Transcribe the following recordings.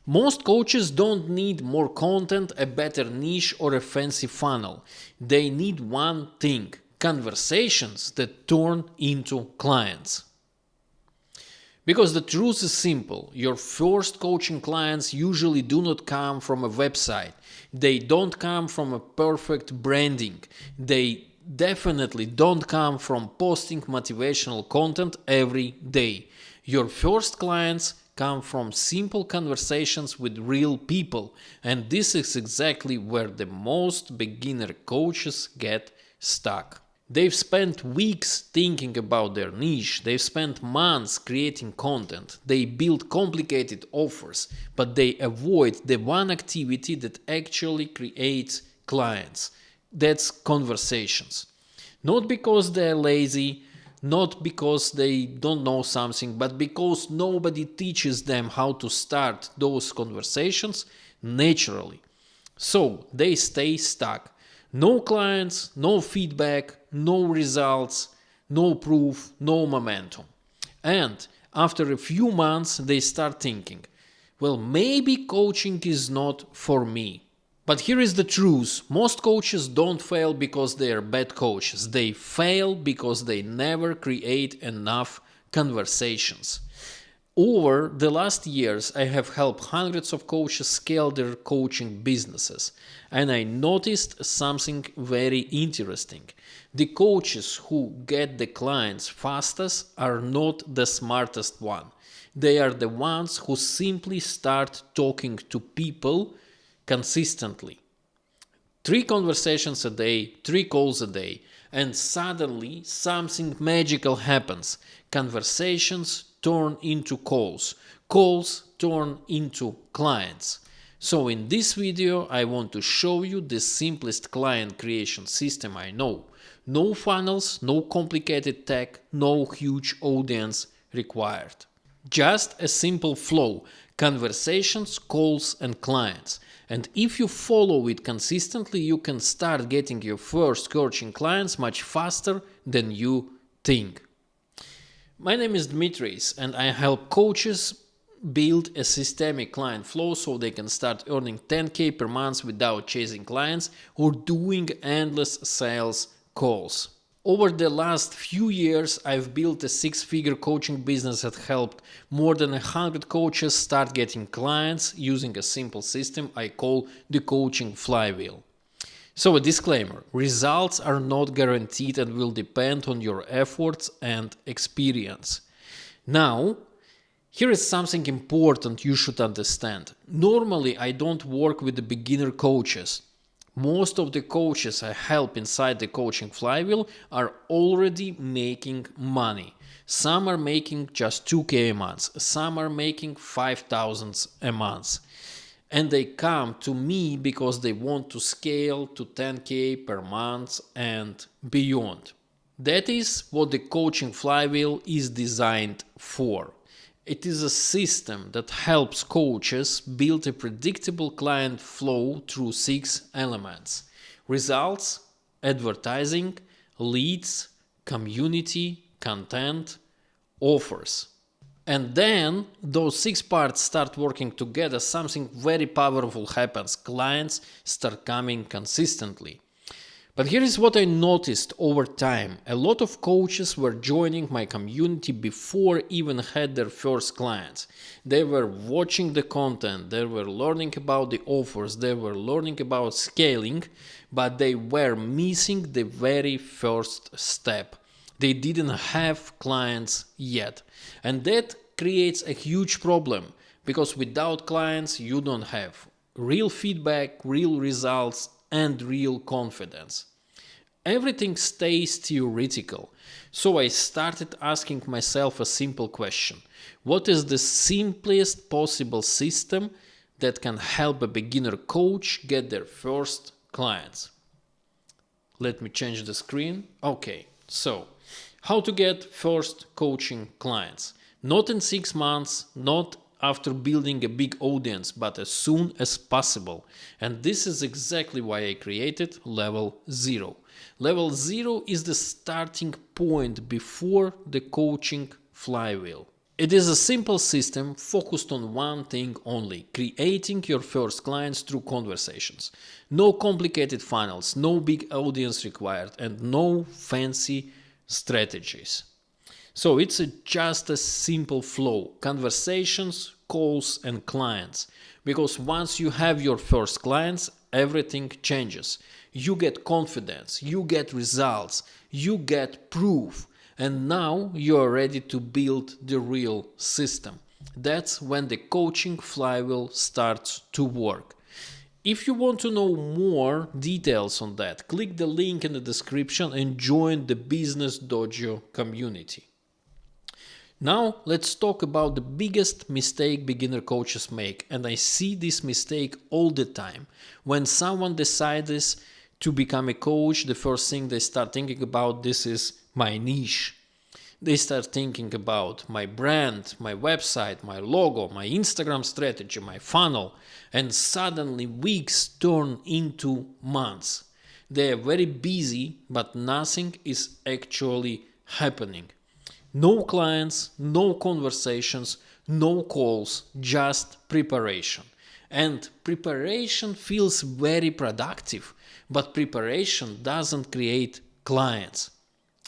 Most coaches don't need more content, a better niche, or a fancy funnel. They need one thing: conversations that turn into clients. Because the truth is simple: your first coaching clients usually do not come from a website. They don't come from a perfect branding. They definitely don't come from posting motivational content every day. Your first clients come from simple conversations with real people, and this is exactly where the most beginner coaches get stuck. They've spent weeks thinking about their niche, they've spent months creating content, they build complicated offers, but they avoid the one activity that actually creates clients. That's conversations. Not because they're lazy, not because they don't know something, but because nobody teaches them how to start those conversations naturally. So they stay stuck. No clients, no feedback, no results, no proof, no momentum. And after a few months, they start thinking, well, maybe coaching is not for me. But here is the truth: most coaches don't fail because they are bad coaches. They fail because they never create enough conversations. Over the last years, I have helped hundreds of coaches scale their coaching businesses, and I noticed something very interesting. The coaches who get the clients fastest are not the smartest one. They are the ones who simply start talking to people consistently. 3 conversations a day, 3 calls a day, and suddenly something magical happens. Conversations turn into calls, calls turn into clients. So in this video, I want to show you the simplest client creation system I know. No funnels, no complicated tech, no huge audience required. Just a simple flow: conversations, calls, and clients. And if you follow it consistently, you can start getting your first coaching clients much faster than you think. My name is Dmitris, and I help coaches build a systemic client flow so they can start earning 10K per month without chasing clients or doing endless sales calls. Over the last few years, I've built a 6-figure coaching business that helped more than 100 coaches start getting clients using a simple system I call the coaching flywheel. So a disclaimer: results are not guaranteed and will depend on your efforts and experience. Now, here is something important you should understand. Normally, I don't work with the beginner coaches. Most of the coaches I help inside the coaching flywheel are already making money. Some are making just 2K a month, some are making 5,000 a month. And they come to me because they want to scale to 10K per month and beyond. That is what the coaching flywheel is designed for. It is a system that helps coaches build a predictable client flow through 6 elements: results, advertising, leads, community, content, offers. And then those 6 parts start working together, something very powerful happens. Clients start coming consistently. But here is what I noticed over time. A lot of coaches were joining my community before even had their first clients. They were watching the content, they were learning about the offers, they were learning about scaling, but they were missing the very first step. They didn't have clients yet. And that creates a huge problem, because without clients you don't have real feedback, real results, and real confidence. Everything stays theoretical. So I started asking myself a simple question: what is the simplest possible system that can help a beginner coach get their first clients? Let me change the screen. Okay, so how to get first coaching clients? Not in 6 months, not after building a big audience, but as soon as possible. And this is exactly why I created Level 0. Level 0 is the starting point before the coaching flywheel. It is a simple system focused on one thing only: creating your first clients through conversations. No complicated funnels, no big audience required, and no fancy strategies. So it's just a simple flow: conversations, calls, and clients. Because once you have your first clients, everything changes. You get confidence, you get results, you get proof, and now you are ready to build the real system. That's when the coaching flywheel starts to work. If you want to know more details on that, click the link in the description and join the Business Dojo community. Now let's talk about the biggest mistake beginner coaches make, and I see this mistake all the time. When someone decides to become a coach, the first thing they start thinking about this is my niche. They start thinking about my brand, my website, my logo, my Instagram strategy, my funnel, and suddenly weeks turn into months. They are very busy, but nothing is actually happening. No clients, no conversations, no calls, just preparation. And preparation feels very productive, but preparation doesn't create clients.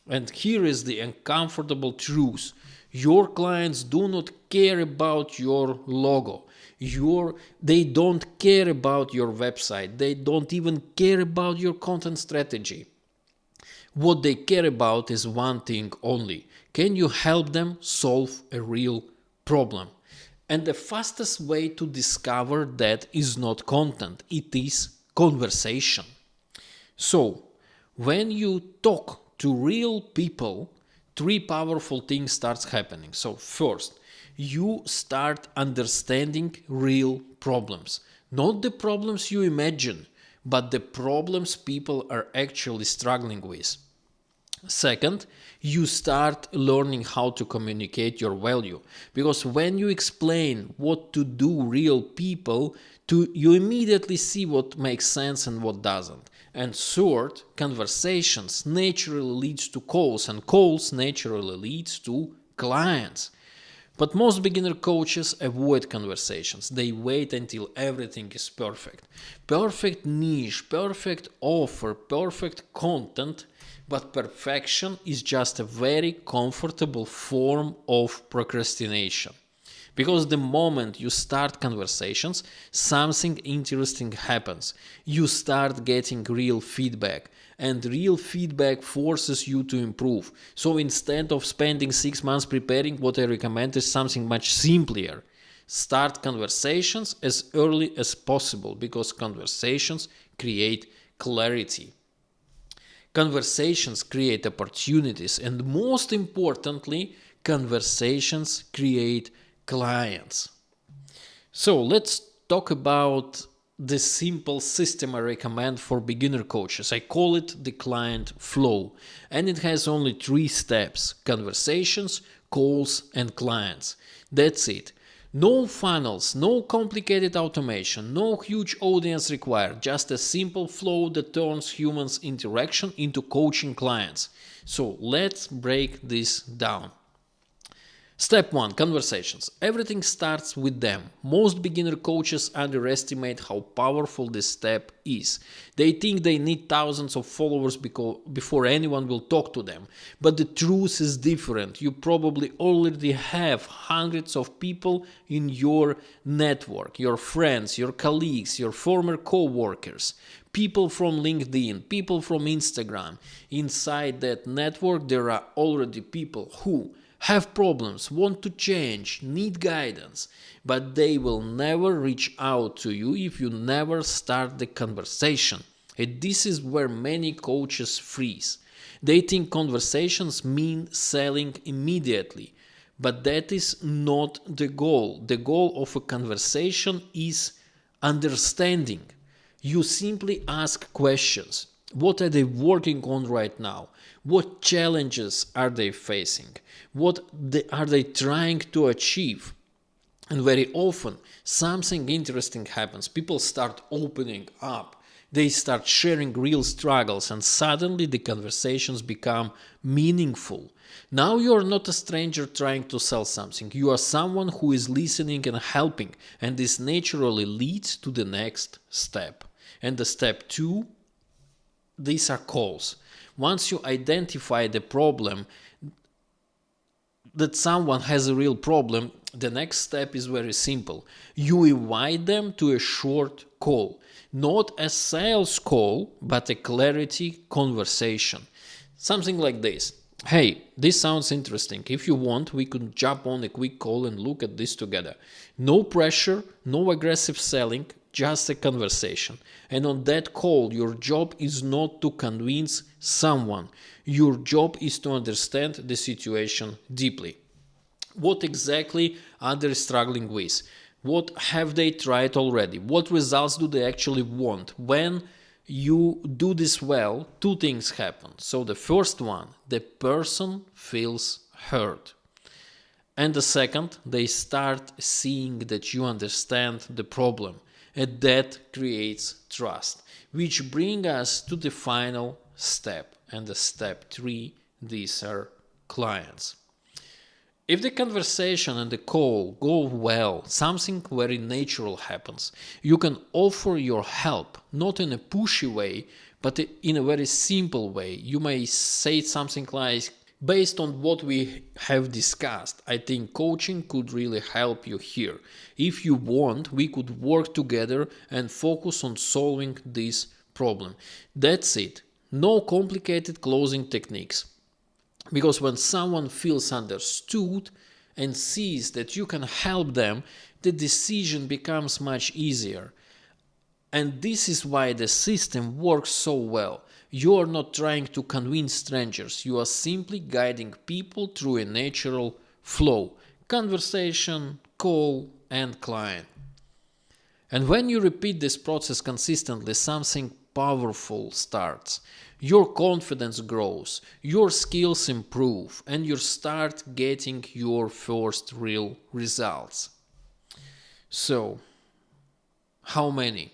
And here is the uncomfortable truth: your clients do not care about your logo. They don't care about your website. They don't even care about your content strategy. What they care about is one thing only: can you help them solve a real problem? And the fastest way to discover that is not content, it is conversation. So, when you talk to real people, three powerful things starts happening. So first, you start understanding real problems. Not the problems you imagine, but the problems people are actually struggling with. Second, you start learning how to communicate your value, because when you explain what to do real people, you immediately see what makes sense and what doesn't. And third, conversations naturally leads to calls, and calls naturally leads to clients. But most beginner coaches avoid conversations. They wait until everything is perfect. Perfect niche, perfect offer, perfect content, but perfection is just a very comfortable form of procrastination. Because the moment you start conversations, something interesting happens. You start getting real feedback, and real feedback forces you to improve. So instead of spending 6 months preparing, what I recommend is something much simpler. Start conversations as early as possible, because conversations create clarity. Conversations create opportunities, and most importantly, conversations create clients. So let's talk about the simple system I recommend for beginner coaches. I call it the client flow, and it has only 3 steps: conversations, calls, and clients. That's it. No funnels, no complicated automation, no huge audience required, just a simple flow that turns humans' interaction into coaching clients. So let's break this down. Step 1. Conversations. Everything starts with them. Most beginner coaches underestimate how powerful this step is. They think they need thousands of followers before anyone will talk to them. But the truth is different. You probably already have hundreds of people in your network, your friends, your colleagues, your former co-workers, people from LinkedIn, people from Instagram. Inside that network, there are already people who have problems, want to change, need guidance, but they will never reach out to you if you never start the conversation. And this is where many coaches freeze. They think conversations mean selling immediately, but that is not the goal. The goal of a conversation is understanding. You simply ask questions. What are they working on right now? What challenges are they facing? What are they trying to achieve? And very often, something interesting happens. People start opening up. They start sharing real struggles, and suddenly the conversations become meaningful. Now you are not a stranger trying to sell something. You are someone who is listening and helping, and this naturally leads to the next step. And the step 2, these are calls. Once you identify the problem, that someone has a real problem, the next step is very simple. You invite them to a short call. Not a sales call, but a clarity conversation. Something like this. Hey, this sounds interesting. If you want, we could jump on a quick call and look at this together. No pressure, no aggressive selling, just a conversation. And on that call, your job is not to convince someone. Your job is to understand the situation deeply. What exactly are they struggling with? What have they tried already? What results do they actually want? When you do this well, 2 things happen. So the first one, the person feels heard. And the second, they start seeing that you understand the problem. And that creates trust, which brings us to the final step. And the step 3, these are clients. If the conversation and the call go well, something very natural happens. You can offer your help, not in a pushy way, but in a very simple way. You may say something like, based on what we have discussed, I think coaching could really help you here. If you want, we could work together and focus on solving this problem. That's it. No complicated closing techniques. Because when someone feels understood and sees that you can help them, the decision becomes much easier. And this is why the system works so well. You are not trying to convince strangers. You are simply guiding people through a natural flow. Conversation, call, and client. And when you repeat this process consistently, something powerful starts. Your confidence grows, your skills improve, and you start getting your first real results. So, how many?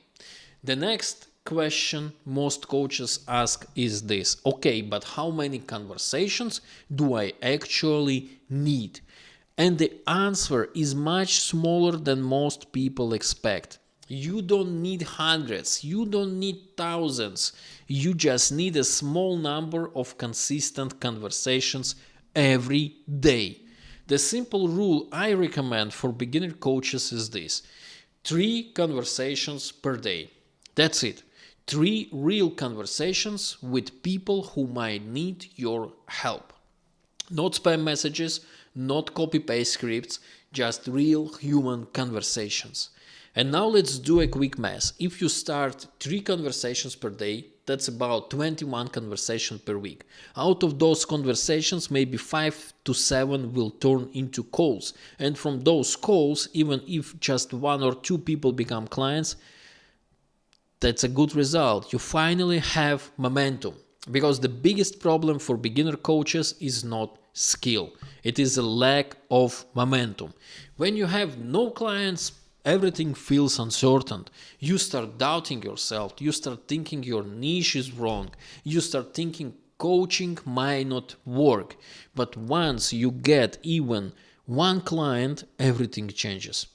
The next question most coaches ask is this. Okay, but how many conversations do I actually need? And the answer is much smaller than most people expect. You don't need hundreds, you don't need thousands. You just need a small number of consistent conversations every day. The simple rule I recommend for beginner coaches is this: 3 conversations per day. That's it. 3 real conversations with people who might need your help. Not spam messages, not copy-paste scripts, just real human conversations. And now let's do a quick math. If you start 3 conversations per day, that's about 21 conversations per week. Out of those conversations, maybe 5 to 7 will turn into calls. And from those calls, even if just 1 or 2 people become clients, that's a good result. You finally have momentum. Because the biggest problem for beginner coaches is not skill. It is a lack of momentum. When you have no clients, everything feels uncertain. You start doubting yourself. You start thinking your niche is wrong. You start thinking coaching might not work. But once you get even 1 client, everything changes.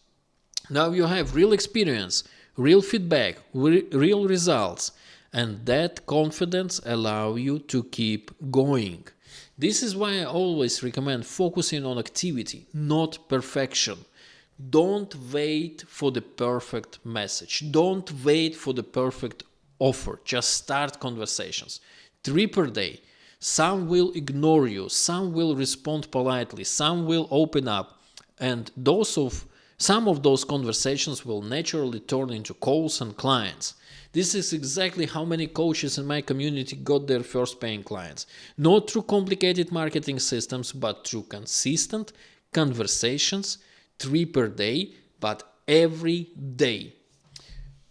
Now you have real experience, real feedback, real results. And that confidence allows you to keep going. This is why I always recommend focusing on activity, not perfection. Don't wait for the perfect message. Don't wait for the perfect offer. Just start conversations. 3 per day. Some will ignore you. Some will respond politely. Some will open up. And some of those conversations will naturally turn into calls and clients. This is exactly how many coaches in my community got their first paying clients. Not through complicated marketing systems, but through consistent conversations, 3 per day, but every day.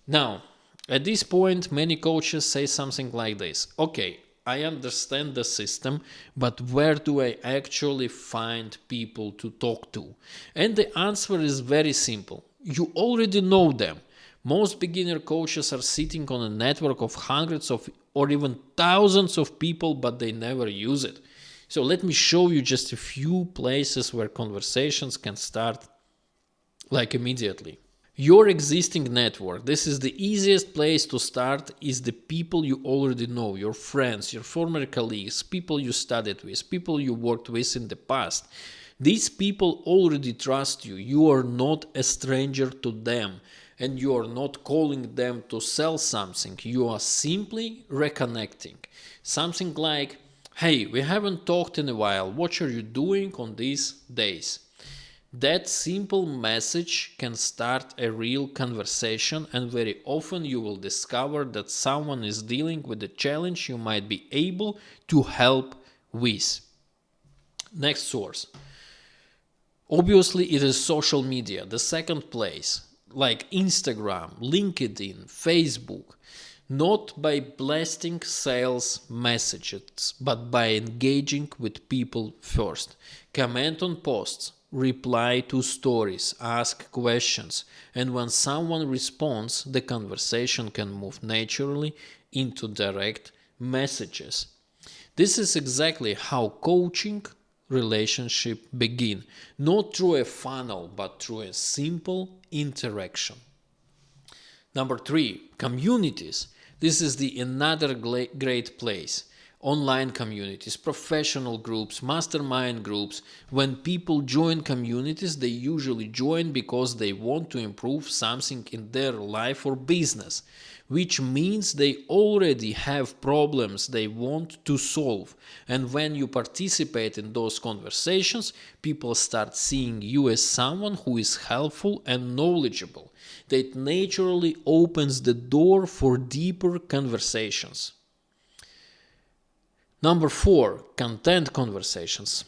Now, at this point, many coaches say something like this. Okay, I understand the system, but where do I actually find people to talk to? And the answer is very simple. You already know them. Most beginner coaches are sitting on a network of hundreds of or even thousands of people, but they never use it. So let me show you just a few places where conversations can start immediately. Your existing network. This is the easiest place to start, is the people you already know, your friends, your former colleagues, people you studied with, people you worked with in the past. These people already trust you. You are not a stranger to them, and you are not calling them to sell something. You are simply reconnecting. Something like, hey, we haven't talked in a while. What are you doing on these days? That simple message can start a real conversation, and very often you will discover that someone is dealing with a challenge you might be able to help with. Next source. Obviously, it is social media, the second place, like Instagram, LinkedIn, Facebook. Not by blasting sales messages, but by engaging with people first. Comment on posts, reply to stories, ask questions, and when someone responds, the conversation can move naturally into direct messages. This is exactly how coaching relationship begin, not through a funnel, but through a simple interaction. Number 3, communities. This is another great place. Online communities, professional groups, mastermind groups. When people join communities, they usually join because they want to improve something in their life or business, which means they already have problems they want to solve. And when you participate in those conversations, people start seeing you as someone who is helpful and knowledgeable. That naturally opens the door for deeper conversations. Number 4, content conversations.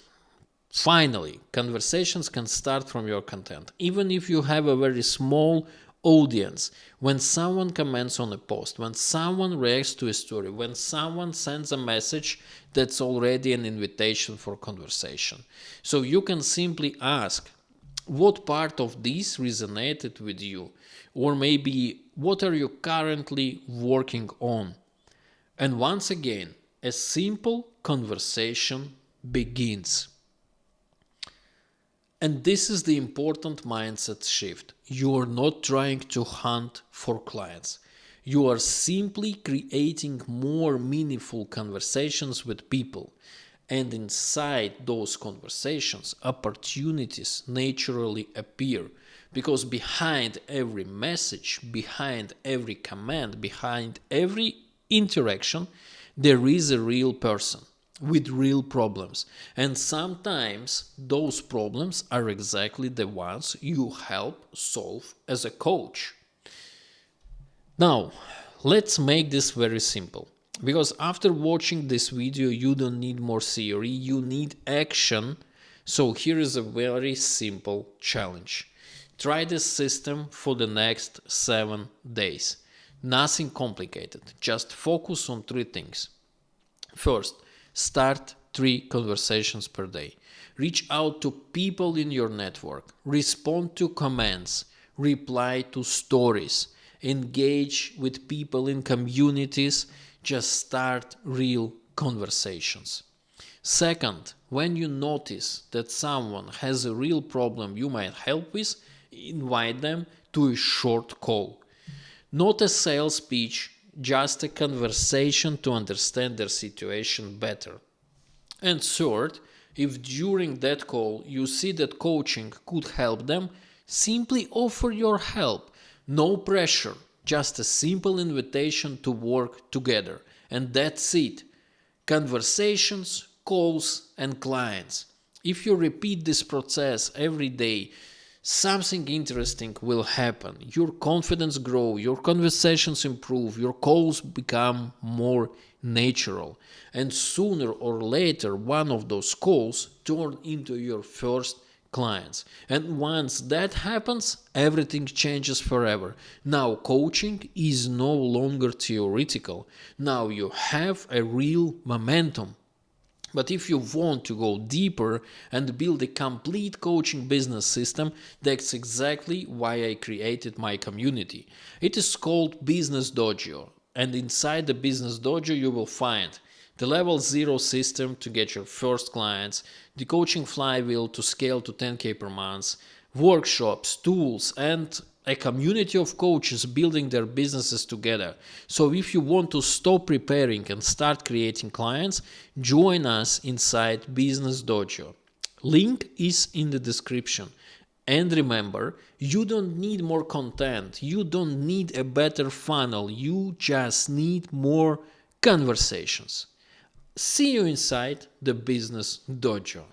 Finally, conversations can start from your content. Even if you have a very small audience, when someone comments on a post, when someone reacts to a story, when someone sends a message, that's already an invitation for conversation. So you can simply ask, what part of this resonated with you? Or maybe, what are you currently working on? And once again, a simple conversation begins. And this is the important mindset shift. You are not trying to hunt for clients. You are simply creating more meaningful conversations with people. And inside those conversations, opportunities naturally appear. Because behind every message, behind every command, behind every interaction, there is a real person with real problems. And sometimes those problems are exactly the ones you help solve as a coach. Now, let's make this very simple. Because after watching this video, you don't need more theory, you need action. So here is a very simple challenge. Try this system for the next 7 days. Nothing complicated, just focus on 3 things. First, start 3 conversations per day. Reach out to people in your network. Respond to comments. Reply to stories. Engage with people in communities. Just start real conversations. Second, when you notice that someone has a real problem you might help with, invite them to a short call. Not a sales pitch, just a conversation to understand their situation better. And third, if during that call you see that coaching could help them, simply offer your help. No pressure, just a simple invitation to work together. And that's it. Conversations, calls, and clients. If you repeat this process every day, something interesting will happen. Your confidence grows, your conversations improve, your calls become more natural. And sooner or later, one of those calls turn into your first clients. And once that happens, everything changes forever. Now coaching is no longer theoretical. Now you have a real momentum. But if you want to go deeper and build a complete coaching business system, that's exactly why I created my community. It is called Business Dojo, and inside the Business Dojo you will find the level 0 system to get your first clients, the coaching flywheel to scale to 10K per month, workshops, tools, and a community of coaches building their businesses together. So if you want to stop preparing and start creating clients, join us inside Business Dojo. Link is in the description. And remember, you don't need more content. You don't need a better funnel. You just need more conversations. See you inside the Business Dojo.